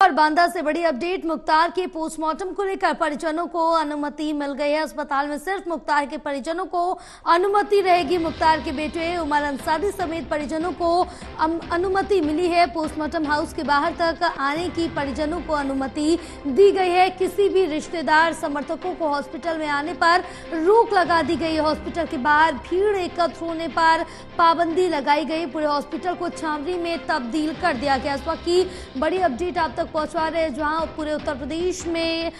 और बांदा से बड़ी अपडेट। मुख्तार के पोस्टमार्टम को लेकर परिजनों को अनुमति मिल गई है। अस्पताल में सिर्फ मुख्तार के परिजनों को अनुमति रहेगी। मुख्तार के बेटे उमर अंसारी समेत परिजनों को अनुमति मिली है। पोस्टमार्टम हाउस के बाहर तक आने की परिजनों को अनुमति दी गई है। किसी भी रिश्तेदार समर्थकों को हॉस्पिटल में आने पर रोक लगा दी गई है। हॉस्पिटल के बाहर भीड़ एकत्र होने पर पाबंदी लगाई गई। पूरे हॉस्पिटल को छावनी में तब्दील कर दिया गया। इस वक्त की बड़ी अपडेट आप तक पहुंचा रहे हैं, जहां पूरे उत्तर प्रदेश में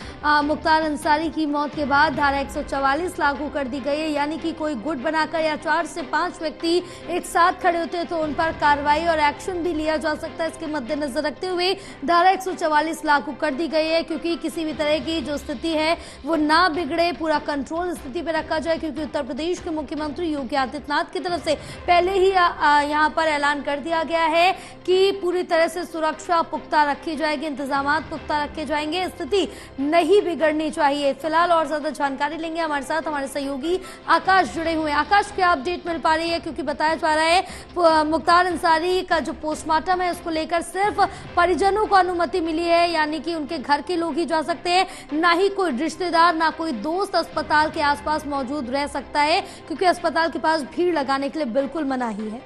मुख्तार अंसारी की मौत के बाद धारा 144 लागू कर दी गई है। यानी कि कोई गुट बनाकर या 4 से 5 व्यक्ति एक साथ खड़े होते हैं तो उन पर कार्रवाई और एक्शन भी लिया जा सकता है। इसके मद्देनजर रखते हुए धारा 144 लागू कर दी गई है, क्योंकि किसी भी तरह की जो स्थिति है वो ना बिगड़े, पूरा कंट्रोल स्थिति पर रखा जाए। क्योंकि उत्तर प्रदेश के मुख्यमंत्री योगी आदित्यनाथ की तरफ से पहले ही यहाँ पर ऐलान कर दिया गया है कि पूरी तरह से सुरक्षा पुख्ता रखी जाएगी, इंतजामात पुख्ता रखे जाएंगे, स्थिति नहीं बिगड़नी चाहिए। फिलहाल और ज्यादा जानकारी लेंगे, हमारे साथ हमारे सहयोगी आकाश जुड़े हुए हैं। आकाश, क्या अपडेट मिल पा रही है? क्योंकि बताया जा रहा है मुख्तार अंसारी का जो पोस्टमार्टम है उसको लेकर सिर्फ परिजनों को अनुमति मिली है, यानी कि उनके घर के लोग ही जा सकते हैं, ना ही कोई रिश्तेदार ना कोई दोस्त अस्पताल के आसपास मौजूद रह सकता है, क्योंकि अस्पताल के पास भीड़ लगाने के लिए बिल्कुल मनाही है।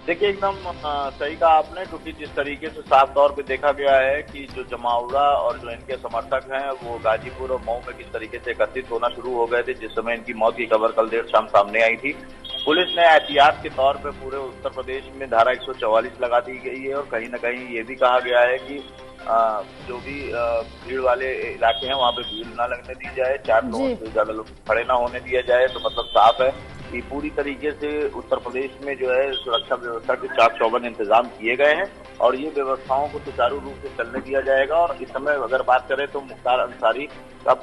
देखिए, एकदम सही कहा आपने, क्योंकि जिस तरीके से साफ तौर पे देखा गया है कि जो जमावड़ा और जो इनके समर्थक हैं वो गाजीपुर और मऊ में किस तरीके से एकत्रित होना शुरू हो गए थे, जिस समय इनकी मौत की खबर कल देर शाम सामने आई थी। पुलिस ने एहतियात के तौर पे पूरे उत्तर प्रदेश में धारा 144 लगा दी गई है और कहीं न कहीं ये भी कहा गया है कि जो भी भीड़ वाले इलाके हैं वहाँ पे भीड़ ना लगने दी जाए, 4 लोगों से ज्यादा लोग खड़े ना होने दिया जाए। तो मतलब साफ है कि पूरी तरीके से उत्तर प्रदेश में जो है सुरक्षा व्यवस्था के चाक चौबंद इंतजाम किए गए हैं और ये व्यवस्थाओं को सुचारू रूप से चलने दिया जाएगा। और इस समय अगर बात करें तो मुख्तार अंसारी का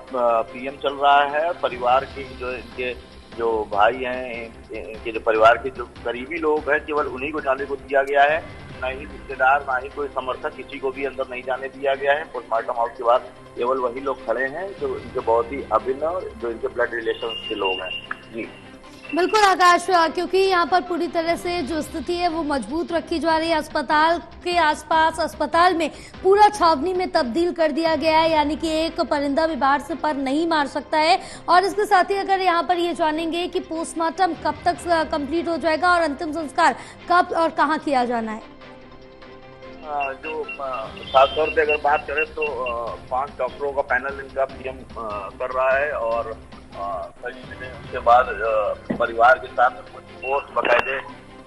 पीएम चल रहा है। परिवार के जो इनके जो भाई हैं, इनके जो परिवार के जो करीबी लोग हैं, केवल उन्हीं को जाने को दिया गया है, ना ही रिश्तेदार ना ही कोई समर्थक, किसी को भी अंदर नहीं जाने दिया गया है। पोस्टमार्टम हाउस के बाद केवल वही लोग खड़े हैं जो इनके बहुत ही अभिन्न और जो इनके ब्लड रिलेशन के लोग हैं। जी बिल्कुल आकाश, क्योंकि यहाँ पर पूरी तरह से जो स्थिति है वो मजबूत रखी जा रही है। अस्पताल के आसपास अस्पताल में पूरा छावनी में तब्दील कर दिया गया है, यानी कि एक परिंदा भी बाहर से पर नहीं मार सकता है। और इसके साथ ही अगर यहाँ पर ये जानेंगे कि पोस्टमार्टम कब तक कंप्लीट हो जाएगा और अंतिम संस्कार कब और कहाँ किया जाना है? जो खास तौर पे अगर बात करें तो 5 डॉक्टरों का पैनल इनका पीएम कर रहा है और कई दिन उसके बाद परिवार के साथ कुछ फोर्स बकायदे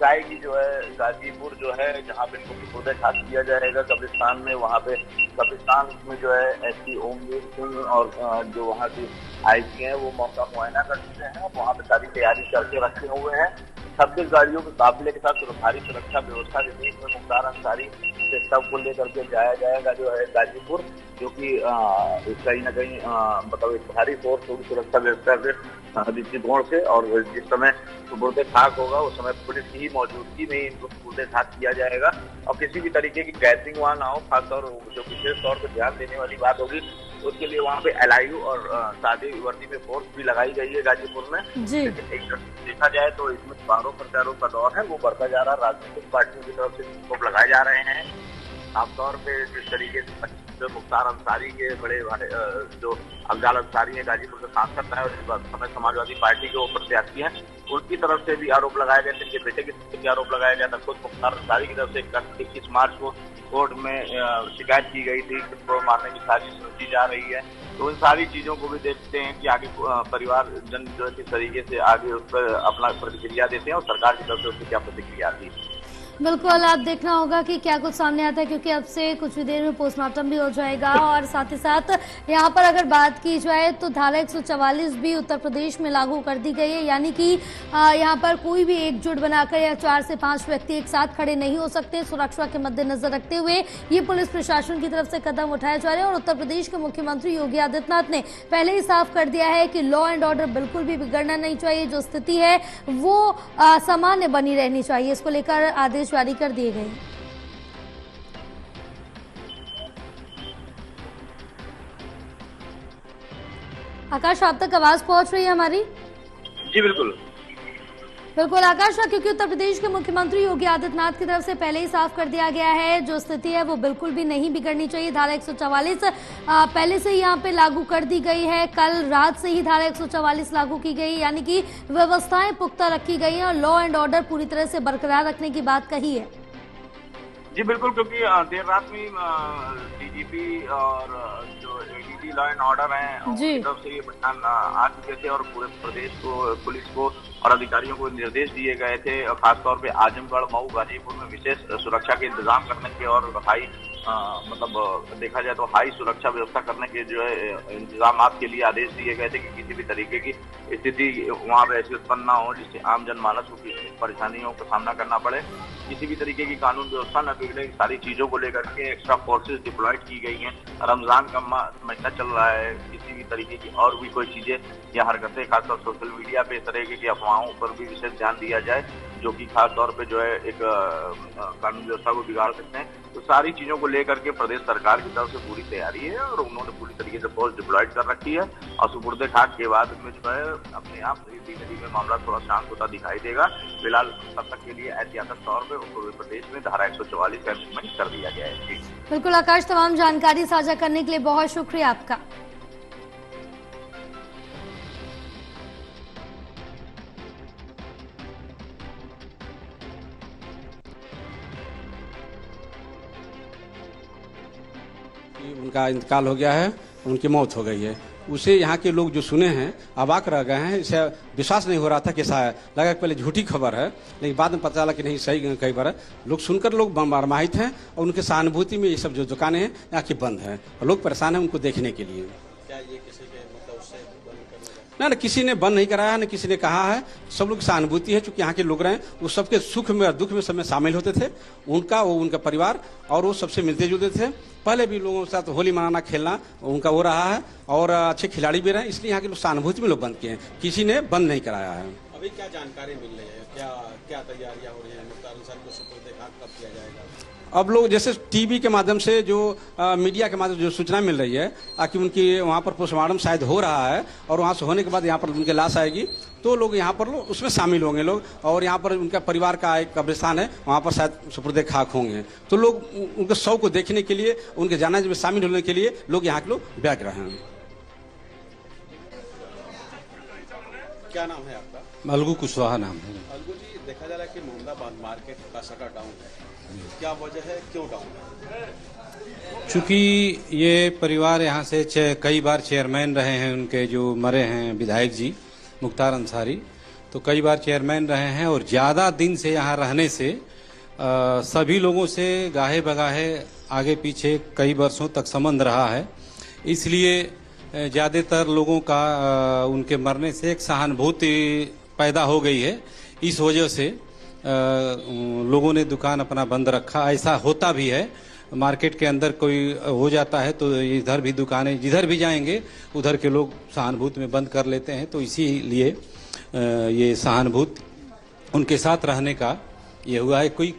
जाएगी जो है गाजीपुर जो है जहाँ पे इनको खुद खास किया जाएगा कब्रिस्तान में। वहाँ पे कब्रिस्तान में जो है एसपी ओमवीर सिंह और जो वहाँ की आईजी हैं वो मौका मुआयना कर चुके हैं। वहाँ पे सारी तैयारी करके रखे हुए हैं। 26 गाड़ियों के काफिले के साथ भारी सुरक्षा व्यवस्था के बीच में मुख्तार अंसारी से सबको लेकर के जाया जाएगा जो है गाजीपुर, जो कि कहीं ना कहीं मतलब एक भारी फोर्स होगी सुरक्षा व्यवस्था के दृष्टिकोण से। और जिस समय सुबुर्दे खाक होगा उस समय पुलिस की ही मौजूदगी में इनको सुबुर्दे खाक किया जाएगा और किसी भी तरीके की गैसिंग वहाँ ना हो। खासतौर जो विशेष तौर पर ध्यान देने वाली बात होगी उसके लिए वहाँ पे LIU और सादी वर्दी में फोर्स भी लगाई गई है गाजीपुर में। लेकिन एक देखा जाए तो इसमें बाहरों प्रचारों का दौर है वो बढ़ता जा रहा है। राजनीतिक पार्टियों की तरफ से स्कोप लगाए जा रहे हैं। आमतौर पे जिस तरीके से मुख्तार अंसारी के बड़े जो अफजाल अंसारी है गाजीपुर के सांसद है और इस समय समाजवादी पार्टी के वो प्रत्याशी हैं, उनकी तरफ से भी आरोप लगाए गए थे। इनके बेटे की तरफ से आरोप लगाया गया था। खुद मुख्तार अंसारी की तरफ से 21 मार्च को कोर्ट में शिकायत की गई थी कि मारने की साजिश की जा रही है। तो इन सारी चीजों को भी देखते हैं कि आगे परिवार जन जो किस तरीके से आगे उस पर अपना प्रतिक्रिया देते हैं और सरकार की तरफ से उसकी क्या प्रतिक्रिया आती है। बिल्कुल, आप देखना होगा कि क्या कुछ सामने आता है, क्योंकि अब से कुछ ही देर में पोस्टमार्टम भी हो जाएगा। और साथ ही साथ यहाँ पर अगर बात की जाए तो धारा 144 भी उत्तर प्रदेश में लागू कर दी गई है, यानी कि यहाँ पर कोई भी एकजुट बनाकर या 4 से 5 व्यक्ति एक साथ खड़े नहीं हो सकते। सुरक्षा के मद्देनजर रखते हुए ये पुलिस प्रशासन की तरफ से कदम उठाए जा रहे हैं। और उत्तर प्रदेश के मुख्यमंत्री योगी आदित्यनाथ ने पहले ही साफ कर दिया है कि लॉ एंड ऑर्डर बिल्कुल भी बिगड़ना नहीं चाहिए, जो स्थिति है वो सामान्य बनी रहनी चाहिए। इसको लेकर आदेश जारी कर दिए गए। आकाश, आप तक आवाज पहुंच रही है हमारी? जी बिल्कुल। बिल्कुल आकाश, क्योंकि उत्तर प्रदेश के मुख्यमंत्री योगी आदित्यनाथ की तरफ से पहले ही साफ कर दिया गया है जो स्थिति है वो बिल्कुल भी नहीं बिगड़नी चाहिए। धारा 144 पहले से ही यहाँ पे लागू कर दी गई है, कल रात से ही धारा 144 लागू की गई, यानी कि व्यवस्थाएं पुख्ता रखी गई हैं और लॉ एंड ऑर्डर पूरी तरह से बरकरार रखने की बात कही है। जी बिल्कुल, क्योंकि देर रात में डीजीपी और जो एडीजी लॉ एंड ऑर्डर हैं उनकी तरफ से ये बयान आ चुके थे और पूरे प्रदेश को, पुलिस को और अधिकारियों को निर्देश दिए गए थे, खासतौर पे आजमगढ़, मऊ, गाजीपुर में विशेष सुरक्षा के इंतजाम करने के और हाई मतलब देखा जाए तो हाई सुरक्षा व्यवस्था करने के जो है इंतजाम के लिए आदेश दिए गए थे कि किसी भी तरीके की स्थिति वहां पर ऐसी उत्पन्न ना हो जिससे आम जनमानस को किसी परेशानियों का सामना करना पड़े, किसी भी तरीके की कानून व्यवस्था न बिगड़े, सारी चीजों को लेकर के एक्स्ट्रा फोर्सेस डिप्लॉयड की गई हैं। रमजान का महीना चल रहा है, किसी भी तरीके की और भी कोई चीजें या हरकतें खासतौर सोशल मीडिया पे इस तरीके की अफवाहों पर भी विशेष ध्यान दिया जाए जो कि खास तौर पे जो है एक कानून व्यवस्था को बिगाड़ सकते हैं। तो सारी चीजों को लेकर के प्रदेश सरकार की तरफ से पूरी तैयारी है और उन्होंने पूरी तरीके से फोर्स डिप्लॉयड कर रखी है और सुपुर्दे खाक के बाद में जो है अपने आप धीरे धीरे मामला थोड़ा शांत होता दिखाई देगा। फिलहाल तब तक के लिए एहतियातन तौर पर पूरे प्रदेश में धारा 144 का इम्प्लीमेंट कर दिया गया है। बिल्कुल आकाश, तमाम जानकारी साझा करने के लिए बहुत शुक्रिया आपका। उनका इंतकाल हो गया है, उनकी मौत हो गई है, उसे यहाँ के लोग जो सुने हैं अबाक रह गए हैं। इसे विश्वास नहीं हो रहा था कि लगा पहले झूठी खबर है, लेकिन बाद में पता चला कि नहीं सही खबर है। लोग सुनकर लोग मर्माहित हैं और उनके सहानुभूति में ये सब जो दुकानें हैं यहाँ की बंद हैं और लोग परेशान हैं उनको देखने के लिए। क्या ये किसी के मतलब उससे ना किसी ने बंद नहीं कराया, न किसी ने कहा है, सब लोग सहानुभूति है। चूंकि यहाँ के लोग रहे वो सबके सुख में और दुख में सब में शामिल होते थे, उनका परिवार और वो सबसे मिलते जुलते थे। पहले भी लोगों के साथ होली मनाना खेलना उनका वो रहा है और अच्छे खिलाड़ी भी रहे, इसलिए यहाँ के लोग सहानुभूति में लोग बंद किए हैं, किसी ने बंद नहीं कराया है। अभी क्या जानकारी मिल रही है, क्या तैयारियां हो रही है, मुख्तार अंसारी को सुपुर्द खाक कब किया जाएगा? अब लोग जैसे टीवी के माध्यम से जो मीडिया के माध्यम से जो सूचना मिल रही है कि उनकी वहाँ पर पोस्टमार्टम शायद हो रहा है और वहाँ से होने के बाद यहाँ पर उनकी लाश आएगी तो लोग यहाँ पर उसमें शामिल होंगे लोग, और यहाँ पर उनका परिवार का एक कब्रिस्तान है वहाँ पर शायद सुपुर्द खाक होंगे। तो लोग उनके शव को देखने के लिए, उनके जनाजे में शामिल होने के लिए लोग यहाँ के लोग व्यग्र हैं। क्या नाम है आपका? अलगू कुशवाहा नाम है। अलगू जी, देखा जा रहा है कि मोहम्मदाबाद मार्केट का शटर डाउन है, क्या वजह है, क्यों डाउन है? चूंकि ये परिवार यहाँ से कई बार चेयरमैन रहे हैं, उनके जो मरे हैं विधायक जी मुख्तार अंसारी, तो कई बार चेयरमैन रहे हैं और ज़्यादा दिन से यहाँ रहने से सभी लोगों से गाहे बगाहे आगे पीछे कई वर्षों तक संबंध रहा है, इसलिए ज़्यादातर लोगों का उनके मरने से एक सहानुभूति पैदा हो गई है। इस वजह से लोगों ने दुकान अपना बंद रखा। ऐसा होता भी है, मार्केट के अंदर कोई हो जाता है तो इधर भी दुकानें जिधर भी जाएंगे उधर के लोग सहानुभूति में बंद कर लेते हैं, तो इसीलिए ये सहानुभूति उनके साथ रहने का ये हुआ है। कोई